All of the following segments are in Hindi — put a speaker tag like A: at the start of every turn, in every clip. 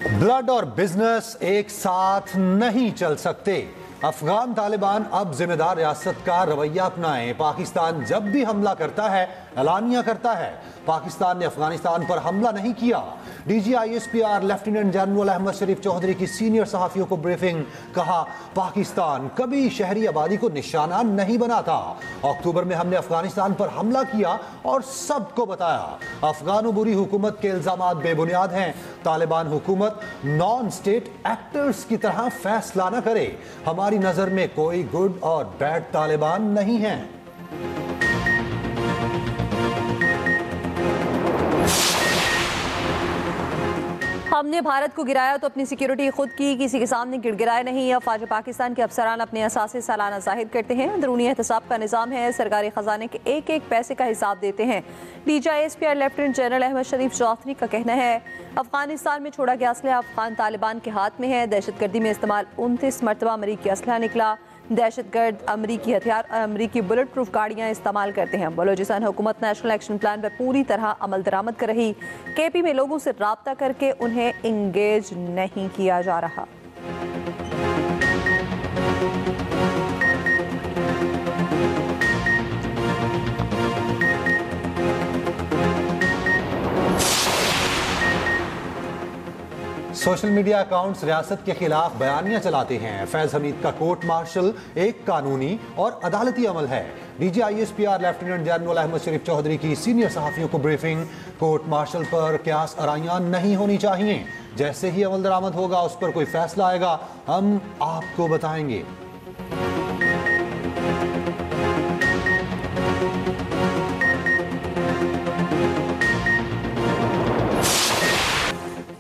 A: ब्लड और बिजनेस एक साथ नहीं चल सकते। अफगान तालिबान अब जिम्मेदार रियासत का रवैया अपनाएं। पाकिस्तान जब भी हमला करता है एलानिया करता है। पाकिस्तान ने अफगानिस्तान पर हमला नहीं किया। DGISPR लेफ्टिनेंट जनरल अहमद शरीफ चौधरी की सीनियर सहाफियों को ब्रीफिंग। कहा, पाकिस्तान कभी शहरी आबादी को निशाना नहीं बनाता। अक्टूबर में हमने अफगानिस्तान पर हमला किया और सबको बताया। अफगान बुरी हुकूमत के इल्जामात बेबुनियाद हैं। तालिबान हुकूमत नॉन स्टेट एक्टर्स की तरह फैसला न करे। हमारी नजर में कोई गुड और बैड तालिबान नहीं है।
B: हमने भारत को गिराया तो अपनी सिक्योरिटी खुद की, किसी के सामने गिड़गिड़ाए नहीं। अफवाज पाकिस्तान के अफसरान अपने असासे सालाना जाहिर करते हैं। अंदरूनी एहतसाब का निज़ाम है। सरकारी खजाने के एक एक पैसे का हिसाब देते हैं। DGISPR लेफ्टिनेंट जनरल अहमद शरीफ चौधरी का कहना है, अफगानिस्तान में छोड़ा गया असलहा अफगान तालिबान के हाथ में है। दहशतगर्दी में इस्तेमाल 29 मरतबा अमरीकी असलहा निकला। दहशतगर्द अमरीकी हथियार, अमरीकी बुलेट प्रूफ गाड़ियाँ इस्तेमाल करते हैं। बलोचिस्तान हुकूमत नेशनल एक्शन प्लान पर पूरी तरह अमल दरामद कर रही। KP में लोगों से राब्ता करके उन्हें इंगेज नहीं किया जा रहा।
A: सोशल मीडिया अकाउंट्स रियासत के खिलाफ बयानियां चलाते हैं। फैज हमीद का कोर्ट मार्शल एक कानूनी और अदालती अमल है। DGISPR लेफ्टिनेंट जनरल अहमद शरीफ चौधरी की सीनियर सहाफियों को ब्रीफिंग। कोर्ट मार्शल पर क्यास आराइयां नहीं होनी चाहिए। जैसे ही अमल दरामद होगा उस पर कोई फैसला आएगा हम आपको बताएंगे।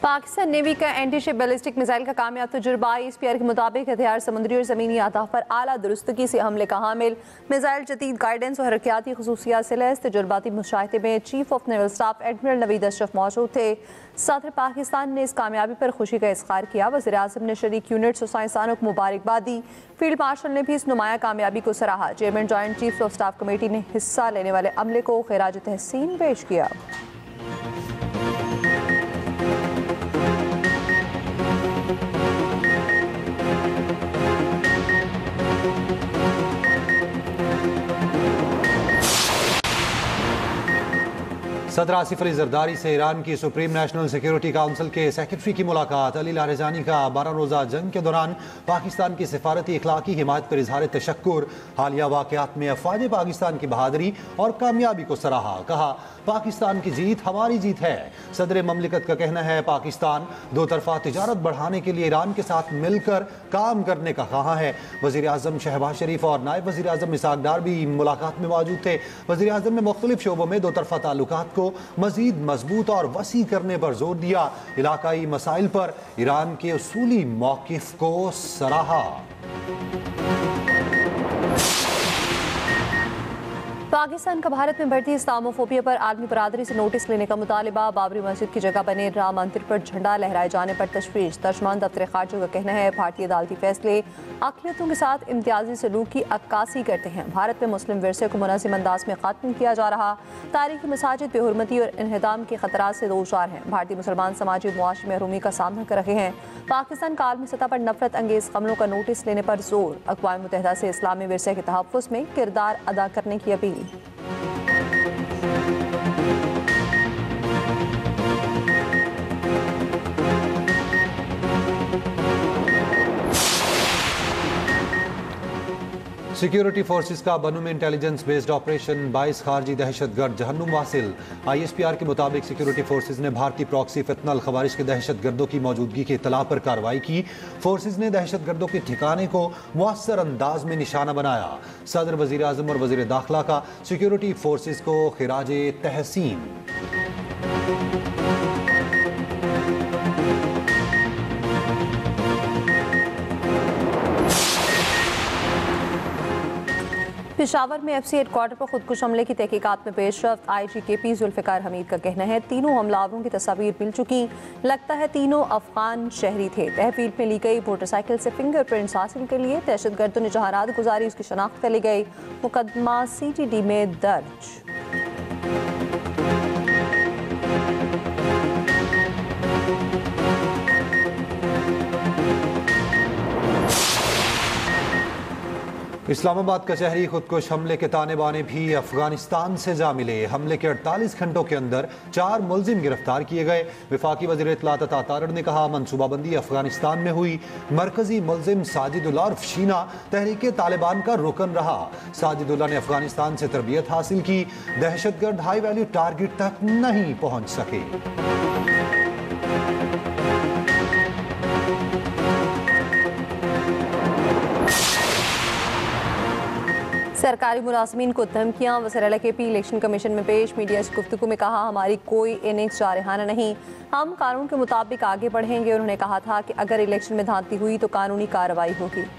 B: पाकिस्तान नेवी का एंटी शिप बैलिस्टिक मिसाइल का कामयाब तजुर्बा। ISPR के मुताबिक हथियार समुद्री और ज़मीनी अहदाफ पर आला दुरुस्तगी से हमले का हामिल। मिसाइल जदीद गाइडेंस और हरकियाती खसूसियात से लैस। तजुर्बाती मुशाहिदे में chief of naval staff admiral Naveed Ashraf मौजूद थे। सदर पाकिस्तान ने इस कामयाबी पर खुशी का इज़हार किया। वज़ीर आज़म ने शरीक यूनिट्स और साइंसदानों को मुबारकबाद दी। फील्ड मार्शल ने भी इस नुमाया कामयाबी को सराहा। Chairman joint chief of staff committee ने हिस्सा लेने वाले अमले को खिराज तहसीन पेश किया।
A: सदर आसिफ अली जरदारी से ईरान की सुप्रीम नेशनल सिक्योरिटी काउंसिल के सेक्रेटरी की मुलाकात। अली लारेजानी का 12 रोज़ा जंग के दौरान पाकिस्तान की सिफारती इखलाकी हिमायत पर इजहार तशक्कुर। हालिया वाक़यात में अफवाज पाकिस्तान की बहादुरी और कामयाबी को सराहा। कहा, पाकिस्तान की जीत हमारी जीत है। सदर ममलिकत का कहना है, पाकिस्तान दो तरफा तिजारत बढ़ाने के लिए ईरान के साथ मिलकर काम करने का कहा है। वज़ीर आज़म शहबाज शरीफ और नायब वज़ीर आज़म इसहाक डार भी मुलाकात में मौजूद थे। वज़ीर आज़म ने मुख्तलिफ शोबों में दो तरफा ताल्लुकात को मजीद मजबूत और वसी करने पर जोर दिया। इलाकाई मसाइल पर ईरान के उसूली मौक़िफ़ को सराहा।
B: पाकिस्तान का भारत में बढ़ती इस्लामोफोबिया पर आलमी बरादरी से नोटिस लेने का मुतालिबा। बाबरी मस्जिद की जगह बने राम मंदिर पर झंडा लहराए जाने पर तशवीश। तर्जुमान दफ्तर खारजा का कहना है, भारतीय अदालती फैसले अक़लियतों के साथ इम्तियाजी सलूक की अक्कासी करते हैं। भारत में मुस्लिम विरसे को मुनासिब अंदाज में ख़त्म किया जा रहा। तारीखी मसाजिद बेहुरमती और इन्हदाम के खतरात से दोचार हैं। भारतीय मुसलमान समाजी मुआशी महरूमी का सामना कर रहे हैं। पाकिस्तान का आलमी सतह पर नफरत अंगेज हमलों का नोटिस लेने पर जोर। अक़वाम मुत्तहिदा से इस्लामी विरसे के तहफ़्फ़ुज़ में किरदार अदा करने की अपील।
A: सिक्योरिटी फोर्सेस का बनू में इंटेलिजेंस बेस्ड ऑपरेशन 22 खारजी दहशतगर्द जहन्नुम वासिल। ISPR के मुताबिक सिक्योरिटी फोर्सेस ने भारतीय प्रॉक्सी फितनल खवारिज के दहशतगर्दों की मौजूदगी की इत्तला पर कार्रवाई की। फोर्सेस ने दहशतगर्दों के ठिकाने को मुअस्सर अंदाज में निशाना बनाया। सदर, वजीर आजम और वजीर दाखिला का सिक्योरिटी फोर्सेस को खिराज तहसीन।
B: पेशावर में FC हेडक्वार्टर पर खुदकुश हमले की तहकीकात में पेशरफ्त। IG KP जुल्फ़िकार हमीद का कहना है, तीनों हमलावरों की तस्वीर मिल चुकी। लगता है तीनों अफगान शहरी थे। तहवील में ली गई मोटरसाइकिल से फिंगरप्रिंट्स हासिल के लिए दहशतगर्दों ने जहां रात गुजारी उसकी शनाख्त कर ली गई। मुकदमा CTD में दर्ज।
A: इस्लामाबाद कचहरी खुदकुश हमले के ताने बाने भी अफगानिस्तान से जा मिले। हमले के 48 घंटों के अंदर 4 मुलजिम गिरफ्तार किए गए। विफाकी वज़ीर इत्तलात अता तारड़ ने कहा, मनसूबाबंदी अफगानिस्तान में हुई। मरकजी मुलजिम साजिदुल्लाह उर्फ शीना तहरीक तालिबान का रुकन रहा। साजिदुल्लाह ने अफगानिस्तान से तरबियत हासिल की। दहशतगर्द हाई वैल्यू टारगेट तक नहीं पहुंच सके।
B: सरकारी मुलाजमीन को धमकियां। वज़ीर के पी इलेक्शन कमीशन में पेश। मीडिया से गुफ्तगू में कहा, हमारी कोई इनिंग्स जारहाना नहीं, हम कानून के मुताबिक आगे बढ़ेंगे। उन्होंने कहा था कि अगर इलेक्शन में धांधली हुई तो कानूनी कार्रवाई होगी।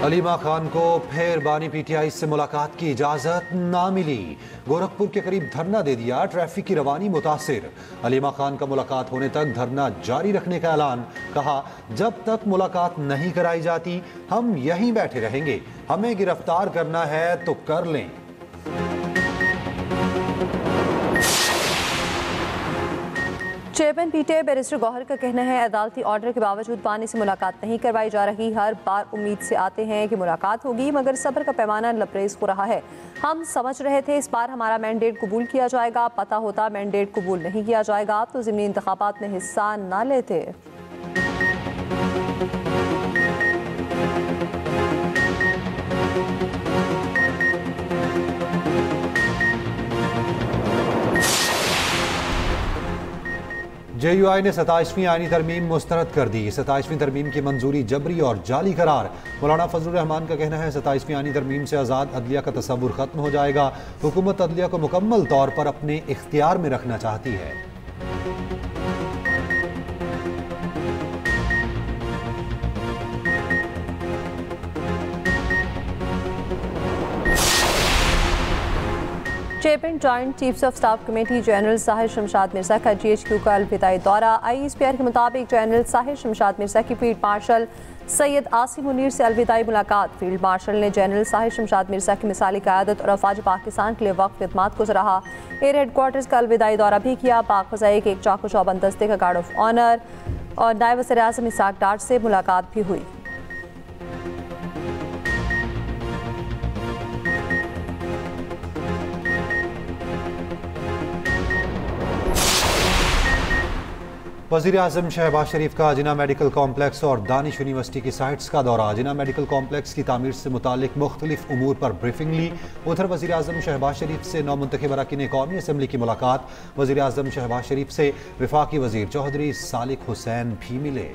A: अलीमा खान को फिर बानी पीटीआई से मुलाकात की इजाजत ना मिली। गोरखपुर के करीब धरना दे दिया, ट्रैफिक की रवानी मुतासिर। अलीमा खान का मुलाकात होने तक धरना जारी रखने का ऐलान। कहा, जब तक मुलाकात नहीं कराई जाती हम यहीं बैठे रहेंगे। हमें गिरफ्तार करना है तो कर लें।
B: चेयरमैन पीटीआई बैरिस्टर गौहर का कहना है, अदालती ऑर्डर के बावजूद बानी से मुलाकात नहीं करवाई जा रही। हर बार उम्मीद से आते हैं कि मुलाकात होगी, मगर सब्र का पैमाना लबरेज हो रहा है। हम समझ रहे थे इस बार हमारा मैंडेट कबूल किया जाएगा। पता होता मैंडेट कबूल नहीं किया जाएगा तो ज़िमनी इंतखाबात में हिस्सा न लेते।
A: JUI ने 27वीं आईनी तरमीम मुस्तरद कर दी। 27वीं तरमीम की मंजूरी जबरी और जाली करार। मौलाना फजलुर रहमान का कहना है, 27वीं आईनी तरमीम से आज़ाद अदलिया का तस्वुर खत्म हो जाएगा। हुकूमत अदलिया को मुकम्मल तौर पर अपने इख्तियार में रखना चाहती है।
B: Chairman joint chiefs of staff committee general Sahir Shamshad Mirza का GHQ का अलविदाई दौरा। ISPR के मुताबिक जनरल साहिर शमशाद मिर्जा की फील्ड मार्शल सैयद आसिम मुनीर से अलविदाई मुलाकात। फील्ड मार्शल ने जनरल साहिर शमशाद मिर्जा की मिसाली क़यादत और अफवाज पाकिस्तान के लिए वक्त खिदमात को सराहा। एयर हेडक्वार्टर्स का अलविदाई दौरा भी किया। पाक फ़ज़ाई के एक चाकू चौबंद दस्ते का गार्ड ऑफ ऑनर और नायब वज़ीर-ए-आज़म इसाक डार से मुलाकात भी हुई।
A: वज़ीर आज़म शहबाज शरीफ का जिना मेडिकल कॉम्प्लेक्स और दानिश यूनिवर्सिटी की साइट्स का दौरा। जिना मेडिकल कॉम्प्लेक्स की तामीर से मुतालिक मुख्तलिफ उमूर पर ब्रीफिंग ली। उधर वज़ीर आज़म शहबाज शरीफ से नौमुंतखब अरकान कौमी असम्बली की मुलाकात। वज़ीर आज़म शहबाज शरीफ से वफाकी वज़ीर चौधरी सालिक हुसैन भी मिले।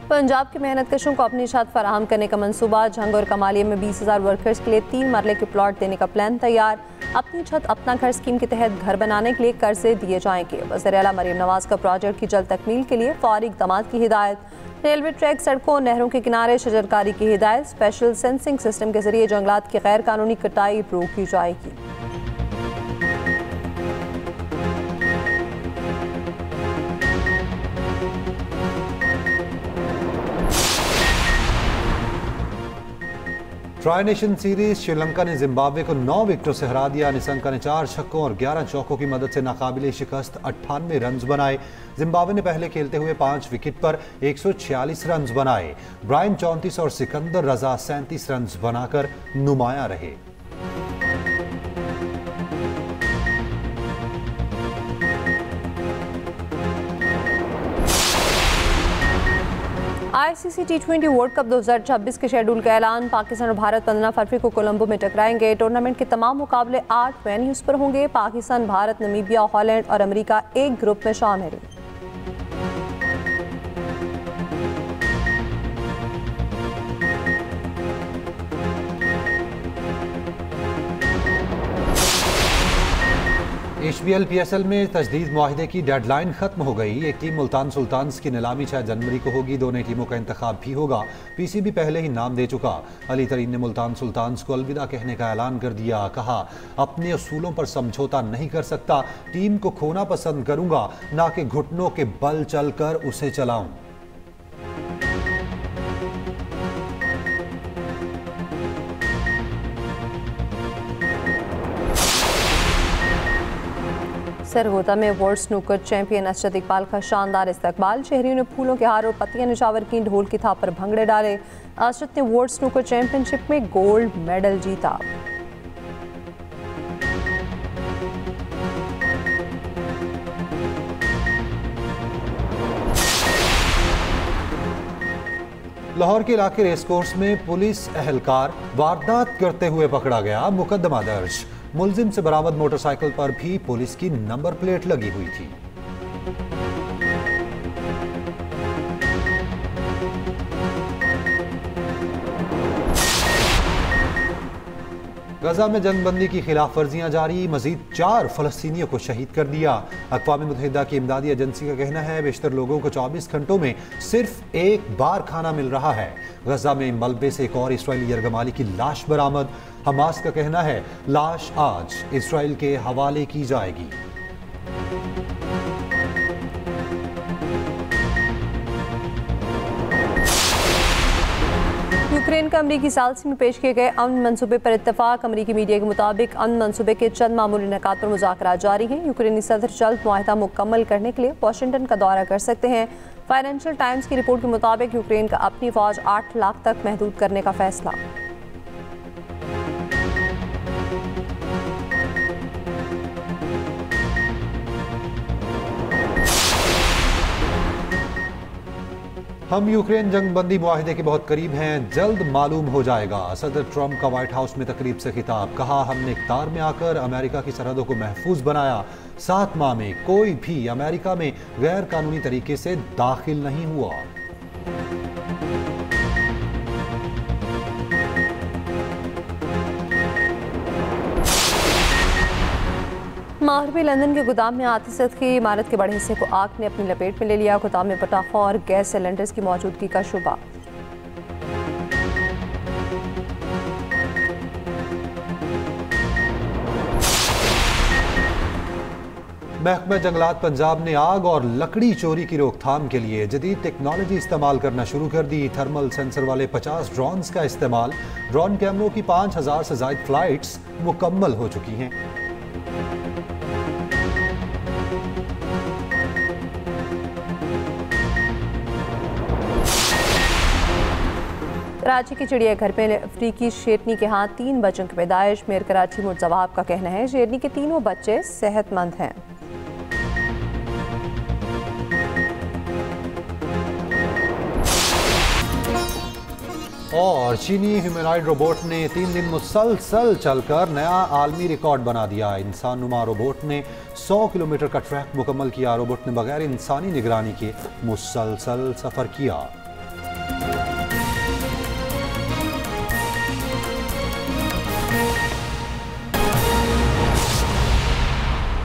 B: पंजाब के मेहनतकशों को अपनी छत फराहम करने का मंसूबा। झंग और कमालिया में 20,000 वर्कर्स के लिए 3 मरले के प्लॉट देने का प्लान तैयार। अपनी छत अपना घर स्कीम के तहत घर बनाने के लिए कर्जे दिए जाएंगे। वज़ीर आला मरीम नवाज का प्रोजेक्ट की जल्द तकमील के लिए फौरी इक़दाम की हिदायत। रेलवे ट्रैक, सड़कों, नहरों के किनारे शजरकारी की हिदायत। स्पेशल सेंसिंग सिस्टम के जरिए जंगलात की गैर कानूनी कटाई रोकी जाएगी।
A: ट्राई नेशन सीरीज श्रीलंका ने जिम्बाब्वे को 9 विकेटों से हरा दिया। निशंका ने 4 छक्कों और 11 चौकों की मदद से नाकाबिले शिकस्त 98 रन बनाए। जिम्बाब्वे ने पहले खेलते हुए 5 विकेट पर 146 रन बनाए। ब्रायन 34 और सिकंदर रजा 37 रन बनाकर नुमाया रहे।
B: ICC T20 वर्ल्ड कप 2026 के शेड्यूल का ऐलान। पाकिस्तान और भारत 15 फरवरी को कोलंबो में टकराएंगे। टूर्नामेंट के तमाम मुकाबले 8 वेन्यूज पर होंगे। पाकिस्तान, भारत, नमीबिया, हॉलैंड और अमेरिका एक ग्रुप में शामिल।
A: HBL PSL में तजदीद मुआहिदे की डेडलाइन खत्म हो गई। एक टीम मुल्तान सुल्तान्स की नीलामी 6 जनवरी को होगी। दोनों टीमों का इंतखाब भी होगा। PCB पहले ही नाम दे चुका। अली तरीन ने मुल्तान सुल्तान्स को अलविदा कहने का ऐलान कर दिया। कहा, अपने असूलों पर समझौता नहीं कर सकता। टीम को खोना पसंद करूंगा, ना कि घुटनों के बल चलकर उसे चलाऊं।
B: सरगोदा में world snooker champion Asad Iqbal का शानदार इस्तकबाल। शहरियों ने फूलों के हार और पत्तियां निछावर की। ढोल की थाप पर भंगड़े डाले। असद ने वर्ल्ड स्नूकर चैंपियनशिप में गोल्ड मेडल जीता।
A: लाहौर के इलाके रेस कोर्स में पुलिस एहलकार वारदात करते हुए पकड़ा गया। मुकदमा दर्ज। मुलजिम से बरामद मोटरसाइकिल पर भी पुलिस की नंबर प्लेट लगी हुई थी। गजा में जंगबंदी की खिलाफ वर्जियां जारी। मजीद 4 फलस्तीनियों को शहीद कर दिया। अक़वाम मुत्तहिदा की इमदादी एजेंसी का कहना है बेशतर लोगों को 24 घंटों में सिर्फ एक बार खाना मिल रहा है। गजा में मलबे से एक और इसराइली यरगमाली की लाश बरामद। हमास का कहना है लाश आज इसराइल के हवाले की जाएगी।
B: यूक्रेन का अमरीकी सालसी में पेश किए गए अमन मंसूबे पर इत्तफाक। अमरीकी मीडिया के मुताबिक अमन मंसूबे के चंद मामूली निकात पर मुज़ाकरात जारी हैं। यूक्रेनी सदर जल्द मुआहिदा मुकम्मल करने के लिए वाशिंगटन का दौरा कर सकते हैं। फाइनेंशियल टाइम्स की रिपोर्ट के मुताबिक यूक्रेन का अपनी फौज 8 लाख तक महदूद करने का फैसला।
A: हम यूक्रेन जंगबंदी मुआहिदे के बहुत करीब हैं, जल्द मालूम हो जाएगा। सदर ट्रंप का व्हाइट हाउस में तकरीब से खिताब। कहा, हमने इक़्तिदार में आकर अमेरिका की सरहदों को महफूज बनाया। 7 माह में कोई भी अमेरिका में गैर कानूनी तरीके से दाखिल नहीं हुआ।
B: मगरबी लंदन के गोदाम में आतिशत की इमारत के बड़े हिस्से को आग ने अपनी लपेट में ले लिया। गोदाम में पटाखों और गैस सिलेंडर्स की मौजूदगी का शुबा।
A: महकमा जंगलात पंजाब ने आग और लकड़ी चोरी की रोकथाम के लिए जदीद टेक्नोलॉजी इस्तेमाल करना शुरू कर दी। थर्मल सेंसर वाले 50 ड्रोन्स का इस्तेमाल। ड्रोन कैमरों की 5000 से ज्यादा फ्लाइट्स मुकम्मल हो चुकी हैं।
B: कराची के चिड़ियाघर में अफ्रीकी शेरनी के हाथ 3 बच्चों की पैदाइश। मेयर कराची मुर्जवाब का कहना है शेरनी के तीनों बच्चे सेहतमंद हैं।
A: और चीनी ह्यूमैनॉइड रोबोट ने 3 दिन मुसलसल चलकर नया आलमी रिकॉर्ड बना दिया। इंसान नुमा रोबोट ने 100 किलोमीटर का ट्रैक मुकम्मल किया। रोबोट ने बगैर इंसानी निगरानी के मुसलसल सफर किया।